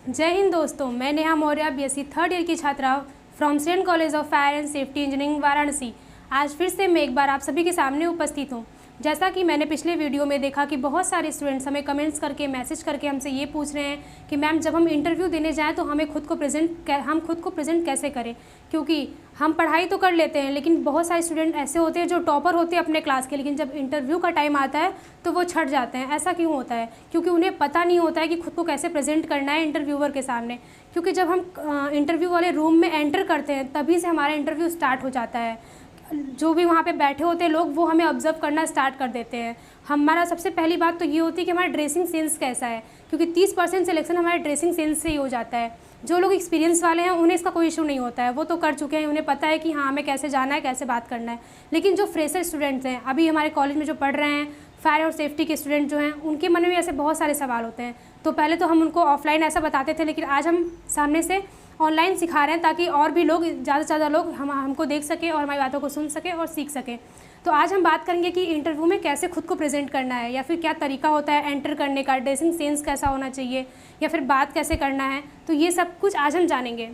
जय हिंद दोस्तों, मैं Neha Maurya BSc third year की छात्रा from state college of fire and safety engineering Varanasi. आज फिर से मैं एक बार आप सभी के सामने उपस्थित हूँ। जैसा कि मैंने पिछले वीडियो में देखा कि बहुत सारे स्टूडेंट्स हमें कमेंट्स करके मैसेज करके हमसे ये पूछ रहे हैं कि मैम जब हम इंटरव्यू देने जाएं तो हमें खुद को प्रेजेंट कैसे करें, क्योंकि हम पढ़ाई तो कर लेते हैं लेकिन बहुत सारे स्टूडेंट ऐसे होते हैं जो टॉपर होते हैं अपने क्लास के, लेकिन जब इंटरव्यू का टाइम आता है तो वो छट जाते हैं। ऐसा क्यों होता है? क्योंकि उन्हें पता नहीं होता है कि खुद को कैसे प्रेजेंट करना है इंटरव्यूअर के सामने। क्योंकि जब हम इंटरव्यू वाले रूम में एंटर करते हैं तभी से हमारा इंटरव्यू स्टार्ट हो जाता है। जो भी वहाँ पे बैठे होते हैं लोग वो हमें ऑब्जर्व करना स्टार्ट कर देते हैं। हमारा सबसे पहली बात तो ये होती है कि हमारा ड्रेसिंग सेंस कैसा है, क्योंकि 30% सिलेक्शन हमारे ड्रेसिंग सेंस से ही हो जाता है। जो लोग एक्सपीरियंस वाले हैं उन्हें इसका कोई इशू नहीं होता है, वो तो कर चुके हैं, उन्हें पता है कि हाँ हमें कैसे जाना है, कैसे बात करना है। लेकिन जो फ्रेशर स्टूडेंट्स हैं, अभी हमारे कॉलेज में जो पढ़ रहे हैं, फायर और सेफ्टी के स्टूडेंट जो हैं, उनके मन में ऐसे बहुत सारे सवाल होते हैं। तो पहले तो हम उनको ऑफलाइन ऐसा बताते थे, लेकिन आज हम सामने से ऑनलाइन सिखा रहे हैं ताकि और भी लोग, ज़्यादा से ज़्यादा लोग हमको देख सकें और हमारी बातों को सुन सकें और सीख सकें। तो आज हम बात करेंगे कि इंटरव्यू में कैसे खुद को प्रेजेंट करना है, या फिर क्या तरीका होता है एंटर करने का, ड्रेसिंग सेंस कैसा होना चाहिए, या फिर बात कैसे करना है। तो ये सब कुछ आज हम जानेंगे।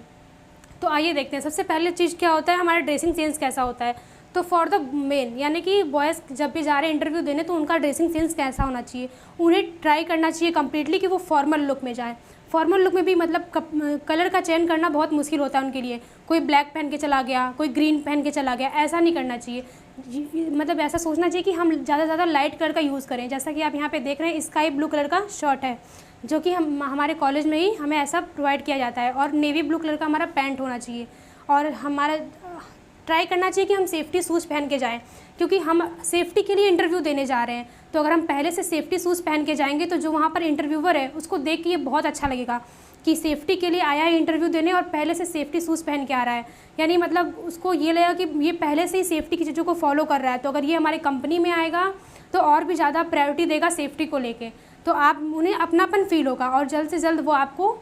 तो आइए देखते हैं। सबसे पहले चीज़ क्या होता है, हमारा ड्रेसिंग सेंस कैसा होता है। तो फॉर द मेन, यानी कि बॉयज़ जब भी जा रहे हैं इंटरव्यू देने तो उनका ड्रेसिंग सेंस कैसा होना चाहिए, उन्हें ट्राई करना चाहिए कम्प्लीटली कि वो फॉर्मल लुक में जाएँ। फॉर्मल लुक में भी मतलब कलर का चयन करना बहुत मुश्किल होता है उनके लिए। कोई ब्लैक पहन के चला गया, कोई ग्रीन पहन के चला गया, ऐसा नहीं करना चाहिए। मतलब ऐसा सोचना चाहिए कि हम ज़्यादा से ज़्यादा लाइट कलर का यूज़ करें। जैसा कि आप यहाँ पे देख रहे हैं, स्काई ब्लू कलर का शर्ट है जो कि हमारे कॉलेज में ही हमें ऐसा प्रोवाइड किया जाता है, और नेवी ब्लू कलर का हमारा पैंट होना चाहिए। और हमारा ट्राई करना चाहिए कि हम सेफ्टी शूज़ पहन के जाएं, क्योंकि हम सेफ्टी के लिए इंटरव्यू देने जा रहे हैं। तो अगर हम पहले से सेफ्टी शूज़ पहन के जाएंगे तो जो वहाँ पर इंटरव्यूअर है उसको देख के ये बहुत अच्छा लगेगा कि सेफ्टी के लिए आया है इंटरव्यू देने और पहले से सेफ्टी शूज़ पहन के आ रहा है। यानी मतलब उसको ये लगेगा कि ये पहले से ही सेफ्टी की चीज़ों को फॉलो कर रहा है। तो अगर ये हमारी कंपनी में आएगा तो और भी ज़्यादा प्रायोरिटी देगा सेफ्टी को लेके। तो आप उन्हें अपनापन फील होगा और जल्द से जल्द वो आपको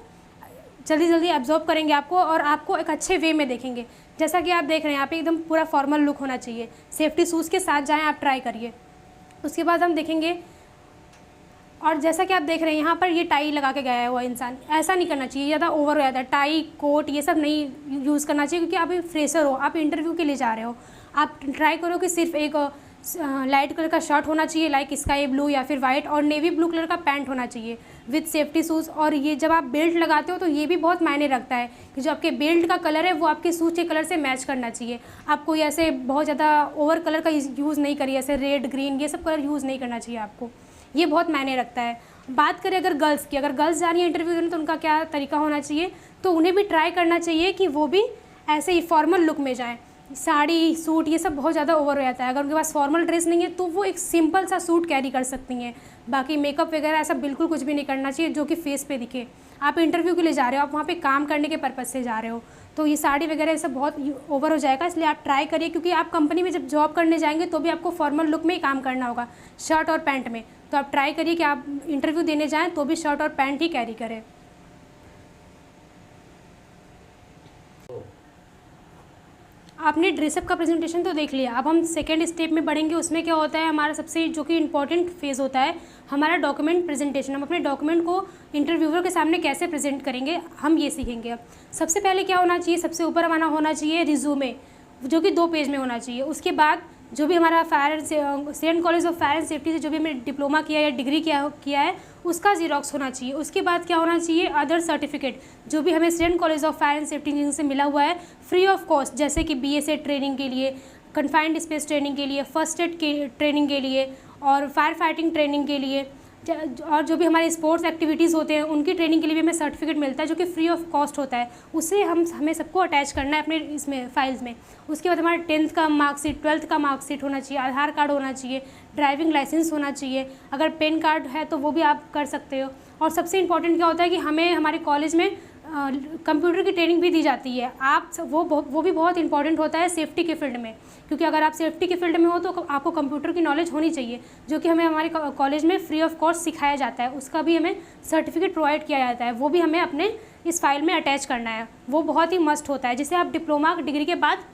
जल्दी एब्जॉर्ब करेंगे आपको, और आपको एक अच्छे वे में देखेंगे। जैसा कि आप देख रहे हैं यहाँ पे एकदम पूरा फॉर्मल लुक होना चाहिए। सेफ्टी शूज़ के साथ जाएं, आप ट्राई करिए। उसके बाद हम देखेंगे, और जैसा कि आप देख रहे हैं यहाँ पर ये टाई लगा के गया है वो इंसान, ऐसा नहीं करना चाहिए, ज़्यादा ओवर हो जाता है। टाई कोट ये सब नहीं यूज़ करना चाहिए, क्योंकि आप फ्रेशर हो, आप इंटरव्यू के लिए जा रहे हो। आप ट्राई करो कि सिर्फ एक लाइट कलर का शर्ट होना चाहिए, लाइक स्काई ब्लू या फिर वाइट, और नेवी ब्लू कलर का पैंट होना चाहिए विद सेफ्टी शूज़। और ये जब आप बेल्ट लगाते हो तो ये भी बहुत मायने रखता है कि जो आपके बेल्ट का कलर है वो आपके शूज़ के कलर से मैच करना चाहिए। आप कोई ऐसे बहुत ज़्यादा ओवर कलर का यूज़ नहीं करिए, ऐसे रेड ग्रीन ये सब कलर यूज़ नहीं करना चाहिए आपको, ये बहुत मायने रखता है। बात करें अगर गर्ल्स की, अगर गर्ल्स जा रही है इंटरव्यू देने तो उनका क्या तरीका होना चाहिए, तो उन्हें भी ट्राई करना चाहिए कि वो भी ऐसे ही फॉर्मल लुक में जाएँ। साड़ी सूट ये सब बहुत ज़्यादा ओवर हो जाता है। अगर उनके पास फॉर्मल ड्रेस नहीं है तो वो एक सिंपल सा सूट कैरी कर सकती हैं। बाकी मेकअप वगैरह ऐसा बिल्कुल कुछ भी नहीं करना चाहिए जो कि फेस पे दिखे। आप इंटरव्यू के लिए जा रहे हो, आप वहाँ पे काम करने के पर्पज़ से जा रहे हो, तो ये साड़ी वगैरह ये सब बहुत ओवर हो जाएगा। इसलिए आप ट्राई करिए, क्योंकि आप कंपनी में जब जॉब करने जाएंगे तो भी आपको फॉर्मल लुक में ही काम करना होगा, शर्ट और पैंट में। तो आप ट्राई करिए कि आप इंटरव्यू देने जाएँ तो भी शर्ट और पैंट ही कैरी करें। आपने ड्रेसअप का प्रेजेंटेशन तो देख लिया, अब हम सेकेंड स्टेप में बढ़ेंगे। उसमें क्या होता है, हमारा सबसे जो कि इम्पॉर्टेंट फेज़ होता है हमारा डॉक्यूमेंट प्रेजेंटेशन। हम अपने डॉक्यूमेंट को इंटरव्यूअर के सामने कैसे प्रेजेंट करेंगे, हम ये सीखेंगे। अब सबसे पहले क्या होना चाहिए, सबसे ऊपर हमारा होना चाहिए रिज्यूमे, जो कि 2 पेज में होना चाहिए। उसके बाद जो भी हमारा state college of fire and safety से जो भी हमने डिप्लोमा किया या डिग्री किया है उसका जीरोक्स होना चाहिए। उसके बाद क्या होना चाहिए, अदर सर्टिफिकेट जो भी हमें state college of fire and safety engineering से मिला हुआ है फ्री ऑफ कॉस्ट, जैसे कि BSA ट्रेनिंग के लिए, कन्फाइंड स्पेस ट्रेनिंग के लिए, फर्स्ट एड के ट्रेनिंग के लिए, और फायर फाइटिंग ट्रेनिंग के लिए, और जो भी हमारे स्पोर्ट्स एक्टिविटीज़ होते हैं उनकी ट्रेनिंग के लिए भी हमें सर्टिफिकेट मिलता है जो कि फ्री ऑफ कॉस्ट होता है। उसे हमें सबको अटैच करना है अपने इसमें फाइल्स में। उसके बाद हमारा 10th का मार्कशीट, 12th का मार्कशीट होना चाहिए, आधार कार्ड होना चाहिए, ड्राइविंग लाइसेंस होना चाहिए, अगर पेन कार्ड है तो वो भी आप कर सकते हो। और सबसे इम्पॉर्टेंट क्या होता है कि हमें हमारे कॉलेज में कंप्यूटर की ट्रेनिंग भी दी जाती है। आप वो भी बहुत इंपॉर्टेंट होता है सेफ्टी के फील्ड में, क्योंकि अगर आप सेफ्टी के फील्ड में हो तो आपको कंप्यूटर की नॉलेज होनी चाहिए, जो कि हमें हमारे कॉलेज में फ्री ऑफ कॉस्ट सिखाया जाता है। उसका भी हमें सर्टिफिकेट प्रोवाइड किया जाता है, वो भी हमें अपने इस फाइल में अटैच करना है। वो बहुत ही मस्ट होता है, जिसे आप डिप्लोमा डिग्री के बाद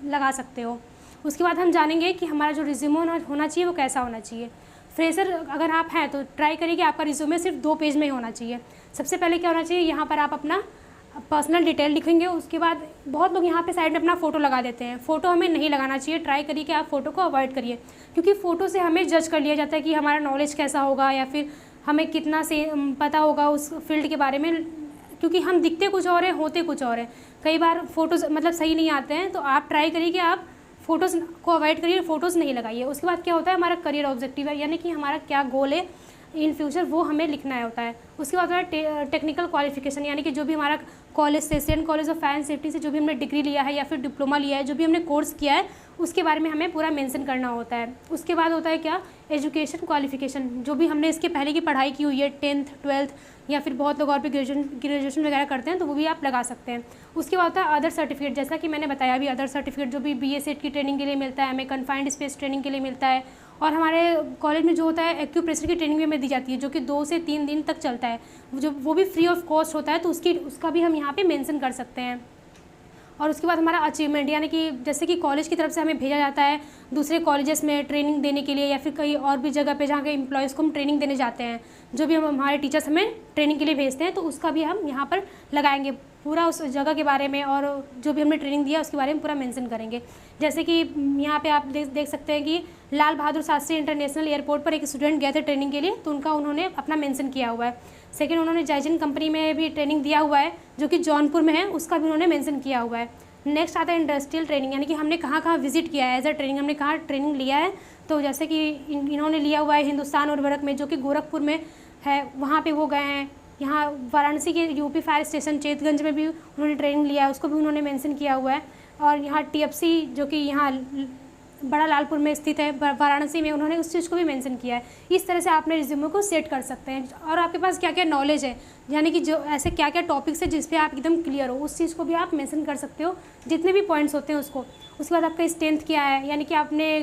लगा सकते हो। उसके बाद हम जानेंगे कि हमारा जो रिज्यूमे होना चाहिए वो कैसा होना चाहिए। फ्रेशर अगर आप हैं तो ट्राई करिए कि आपका रिज्यूमे सिर्फ 2 पेज में ही होना चाहिए। सबसे पहले क्या होना चाहिए, यहाँ पर आप अपना पर्सनल डिटेल लिखेंगे। उसके बाद बहुत लोग यहाँ पे साइड में अपना फ़ोटो लगा देते हैं। फ़ोटो हमें नहीं लगाना चाहिए, ट्राई करिए कि आप फ़ोटो को अवॉइड करिए, क्योंकि फ़ोटो से हमें जज कर लिया जाता है कि हमारा नॉलेज कैसा होगा या फिर हमें कितना से पता होगा उस फील्ड के बारे में, क्योंकि हम दिखते कुछ और हैं, होते कुछ और हैं। कई बार फ़ोटोज़ मतलब सही नहीं आते हैं, तो आप ट्राई करिए कि आप फ़ोटोज़ को अवॉइड करिए, फ़ोटोज़ नहीं लगाइए। उसके बाद क्या होता है, हमारा करियर ऑब्जेक्टिव है, यानी कि हमारा क्या गोल है इन फ्यूचर, वो हमें लिखना होता है। उसके बाद होता है टेक्निकल क्वालिफिकेशन, यानी कि जो भी हमारा कॉलेज से, Asian college of fire and safety से जो भी हमने डिग्री लिया है या फिर डिप्लोमा लिया है, जो भी हमने कोर्स किया है, उसके बारे में हमें पूरा मेंशन करना होता है। उसके बाद होता है क्या, एजुकेशन क्वालिफिकेशन, जो भी हमने इसके पहले की पढ़ाई की हुई है, 10th 12th या फिर बहुत लोग और भी ग्रेजुएशन वगैरह करते हैं, तो वो भी आप लगा सकते हैं। उसके बाद होता है अदर सर्टिफिकेट, जैसा कि मैंने बताया अभी, अदर सर्टिफिकेट जो भी BA-SET की ट्रेनिंग के लिए मिलता है, हमें कन्फाइंड स्पेस ट्रेनिंग के लिए मिलता है, और हमारे कॉलेज में जो होता है एक्यूप्रेशर की ट्रेनिंग भी हमें दी जाती है, जो कि 2 से 3 दिन तक चलता है, जो वो भी फ्री ऑफ कॉस्ट होता है, तो उसका भी हम यहाँ पे मेंशन कर सकते हैं। और उसके बाद हमारा अचीवमेंट, यानी कि जैसे कि कॉलेज की तरफ से हमें भेजा जाता है दूसरे कॉलेजेस में ट्रेनिंग देने के लिए, या फिर कहीं और भी जगह पे जहाँ के एम्प्लॉयज़ को हम ट्रेनिंग देने जाते हैं, जो भी हमारे टीचर्स हमें ट्रेनिंग के लिए भेजते हैं, तो उसका भी हम यहाँ पर लगाएंगे, पूरा उस जगह के बारे में और जो भी हमने ट्रेनिंग दिया उसके बारे में पूरा मेंशन करेंगे। जैसे कि यहाँ पे आप देख सकते हैं कि लाल बहादुर शास्त्री इंटरनेशनल एयरपोर्ट पर एक स्टूडेंट गए थे ट्रेनिंग के लिए, तो उनका उन्होंने अपना मेंशन किया हुआ है। सेकेंड, उन्होंने जाइजिन कंपनी में भी ट्रेनिंग दिया हुआ है, जो कि जौनपुर में है, उसका भी उन्होंने मेंशन किया हुआ है। नेक्स्ट आता है इंडस्ट्रियल ट्रेनिंग, यानी कि हमने कहाँ कहाँ विजिट किया है एज अ ट्रेनिंग, हमने कहाँ ट्रेनिंग लिया है। तो जैसे कि इन्होंने लिया हुआ है हिंदुस्तान उर्वरक में, जो कि गोरखपुर में है, वहाँ पे वो गए हैं। यहाँ वाराणसी के UP फायर स्टेशन चेतगंज में भी उन्होंने ट्रेनिंग लिया है, उसको भी उन्होंने मेंशन किया हुआ है। और यहाँ TFC जो कि यहाँ बड़ा लालपुर में स्थित है वाराणसी में, उन्होंने उस चीज़ को भी मेंशन किया है। इस तरह से आप अपने रिज्यूमे को सेट कर सकते हैं, और आपके पास क्या क्या नॉलेज है, यानी कि जो ऐसे क्या क्या टॉपिक्स है जिस पे आप एकदम क्लियर हो, उस चीज़ को भी आप मेंशन कर सकते हो, जितने भी पॉइंट्स होते हैं उसको। उसके बाद आपका स्ट्रेंथ क्या है, यानी कि आपने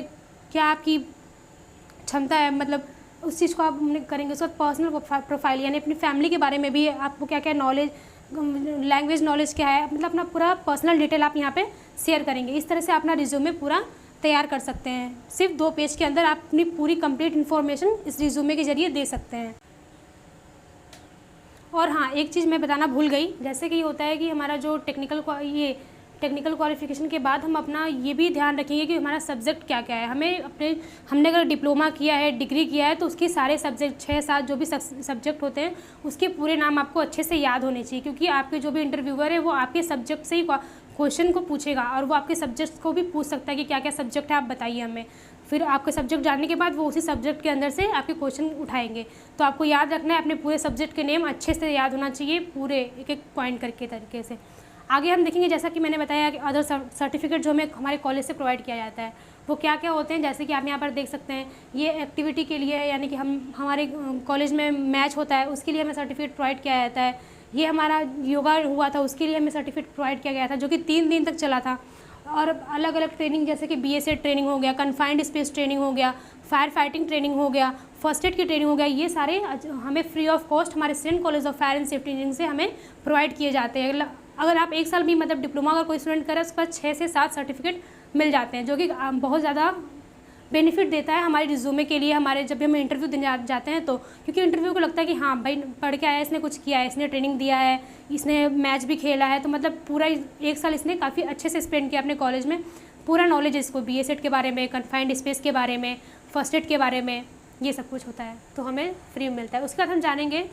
क्या आपकी क्षमता है, मतलब उस चीज़ को आप करेंगे। उसके बाद पर्सनल प्रोफाइल, यानी अपनी फैमिली के बारे में भी आपको क्या क्या नॉलेज, लैंग्वेज नॉलेज क्या है, मतलब अपना पूरा पर्सनल डिटेल आप यहाँ पे शेयर करेंगे। इस तरह से अपना रिज्यूमे पूरा तैयार कर सकते हैं। सिर्फ 2 पेज के अंदर आप अपनी पूरी कंप्लीट इन्फॉर्मेशन इस रिज्यूमे के जरिए दे सकते हैं। और हाँ, एक चीज़ मैं बताना भूल गई, जैसे कि होता है कि हमारा जो टेक्निकल क्वालिफिकेशन के बाद हम अपना ये भी ध्यान रखेंगे कि हमारा सब्जेक्ट क्या क्या है। हमने अगर डिप्लोमा किया है, डिग्री किया है, तो उसके सारे सब्जेक्ट 6-7 जो भी सब्जेक्ट होते हैं उसके पूरे नाम आपको अच्छे से याद होने चाहिए, क्योंकि आपके जो भी इंटरव्यूअर है वो आपके सब्जेक्ट से ही क्वेश्चन को पूछेगा, और वो आपके सब्जेक्ट को भी पूछ सकता है कि क्या क्या सब्जेक्ट है, आप बताइए हमें। फिर आपके सब्जेक्ट जानने के बाद वो उसी सब्जेक्ट के अंदर से आपके क्वेश्चन उठाएंगे। तो आपको याद रखना है, अपने पूरे सब्जेक्ट के नेम अच्छे से याद होना चाहिए, पूरे एक एक पॉइंट करके तरीके से। आगे हम देखेंगे, जैसा कि मैंने बताया कि अदर सर्टिफिकेट जो हमें हमारे कॉलेज से प्रोवाइड किया जाता है वो क्या क्या होते हैं। जैसे कि आप यहाँ पर देख सकते हैं, ये एक्टिविटी के लिए है, यानी कि हमारे कॉलेज में मैच होता है उसके लिए हमें सर्टिफिकेट प्रोवाइड किया जाता है। ये हमारा योगा हुआ था उसके लिए हमें सर्टिफिकेट प्रोवाइड किया गया था, जो कि 3 दिन तक चला था। और अलग अलग ट्रेनिंग, जैसे कि BA-SET ट्रेनिंग हो गया, कन्फाइंड स्पेस ट्रेनिंग हो गया, फायर फाइटिंग ट्रेनिंग हो गया, फर्स्ट एड की ट्रेनिंग हो गया, ये सारे हमें फ्री ऑफ कॉस्ट हमारे Asian college of fire and safety engineering से हमें प्रोवाइड किए जाते हैं। अगर आप 1 साल भी मतलब डिप्लोमा अगर कोई स्टूडेंट करे, उसके बाद 6 से 7 सर्टिफिकेट मिल जाते हैं, जो कि बहुत ज़्यादा बेनिफिट देता है हमारे रिज्यूमे के लिए। हमारे जब भी हम इंटरव्यू देने जाते हैं, तो क्योंकि इंटरव्यू को लगता है कि हाँ भाई पढ़ के आया है, इसने कुछ किया है, इसने ट्रेनिंग दिया है, इसने मैच भी खेला है, तो मतलब पूरा 1 साल इसने काफ़ी अच्छे से स्पेंड किया अपने कॉलेज में, पूरा नॉलेज है इसको BA-SET के बारे में, कन्फाइंड स्पेस के बारे में, फर्स्ट एड के बारे में, ये सब कुछ होता है, तो हमें फ्री में मिलता है। उसके बाद हम जानेंगे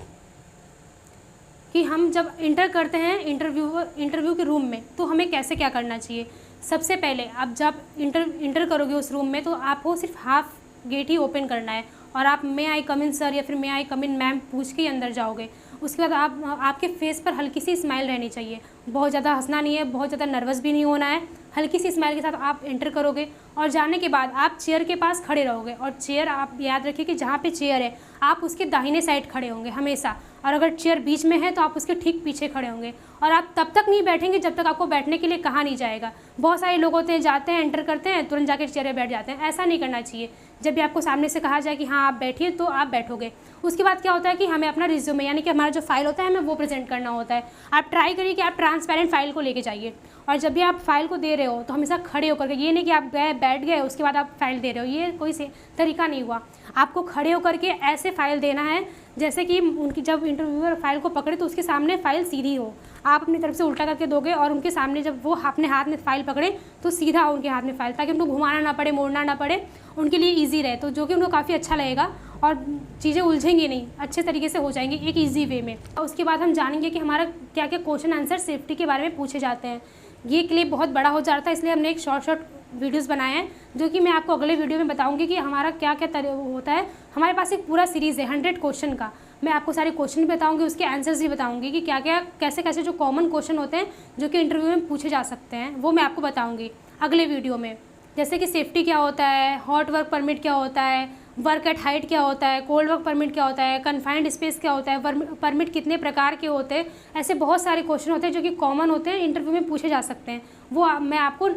कि हम जब इंटर करते हैं इंटरव्यू के रूम में, तो हमें कैसे क्या करना चाहिए। सबसे पहले आप जब इंटर करोगे उस रूम में, तो आपको सिर्फ हाफ गेट ही ओपन करना है, और आप मे आई कम इन सर या फिर मे आई कम इन मैम पूछ के अंदर जाओगे। उसके बाद आपके फेस पर हल्की सी स्माइल रहनी चाहिए, बहुत ज़्यादा हंसना नहीं है, बहुत ज़्यादा नर्वस भी नहीं होना है, हल्की सी स्माइल के साथ आप एंटर करोगे। और जाने के बाद आप चेयर के पास खड़े रहोगे, और चेयर आप याद रखिए कि जहाँ पे चेयर है आप उसके दाहिने साइड खड़े होंगे हमेशा, और अगर चेयर बीच में है तो आप उसके ठीक पीछे खड़े होंगे। और आप तब तक नहीं बैठेंगे जब तक आपको बैठने के लिए कहा नहीं जाएगा। बहुत सारे लोग होते हैं, जाते हैं, एंटर करते हैं, तुरंत जाकर चेयर पर बैठ जाते हैं, ऐसा नहीं करना चाहिए। जब भी आपको सामने से कहा जाए कि हाँ आप बैठिए, तो आप बैठोगे। उसके बाद क्या होता है कि हमें अपना रिज्यूमे यानी कि हमारा जो फाइल होता है हमें वो प्रेजेंट करना होता है। आप ट्राई करिए कि आप ट्रांसपेरेंट फाइल को लेके जाइए, और जब भी आप फाइल को दे रहे हो तो हमेशा खड़े होकर के, ये नहीं कि आप गए बैठ गए उसके बाद आप फाइल दे रहे हो, ये कोई से तरीका नहीं हुआ। आपको खड़े होकर के ऐसे फाइल देना है जैसे कि उनकी जब इंटरव्यूअर फाइल को पकड़े तो उसके सामने फाइल सीधी हो। आप अपनी तरफ से उल्टा करके दोगे और उनके सामने जब वो अपने हाथ में फाइल पकड़े तो सीधा उनके हाथ में फाइल, ताकि उनको घुमाना ना पड़े, मोड़ना ना पड़े, उनके लिए ईजी रहे, तो जो कि उनको काफ़ी अच्छा लगेगा और चीज़ें उलझेंगी नहीं, अच्छे तरीके से हो जाएंगी एक ईजी वे में। उसके बाद हम जानेंगे कि हमारा क्या क्या क्वेश्चन आंसर सेफ्टी के बारे में पूछे जाते हैं। ये क्लिप बहुत बड़ा हो जाता है, इसलिए हमने एक शॉर्ट वीडियोस बनाए हैं, जो कि मैं आपको अगले वीडियो में बताऊंगी कि हमारा क्या क्या होता है। हमारे पास एक पूरा सीरीज़ है 100 क्वेश्चन का, मैं आपको सारे क्वेश्चन भी बताऊंगी, उसके आंसर्स भी बताऊंगी कि क्या क्या कैसे कैसे जो कॉमन क्वेश्चन होते हैं जो कि इंटरव्यू में पूछे जा सकते हैं, वो मैं आपको बताऊँगी अगले वीडियो में। जैसे कि सेफ्टी क्या होता है, हॉट वर्क परमिट क्या होता है, वर्क एट हाइट क्या होता है, कोल्ड वर्क परमिट क्या होता है, कन्फाइंड स्पेस क्या होता है, परमिट कितने प्रकार के होते हैं, ऐसे बहुत सारे क्वेश्चन होते हैं जो कि कॉमन होते हैं, इंटरव्यू में पूछे जा सकते हैं। वो मैं आपको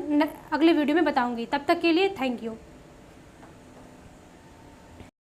अगले वीडियो में बताऊंगी। तब तक के लिए थैंक यू।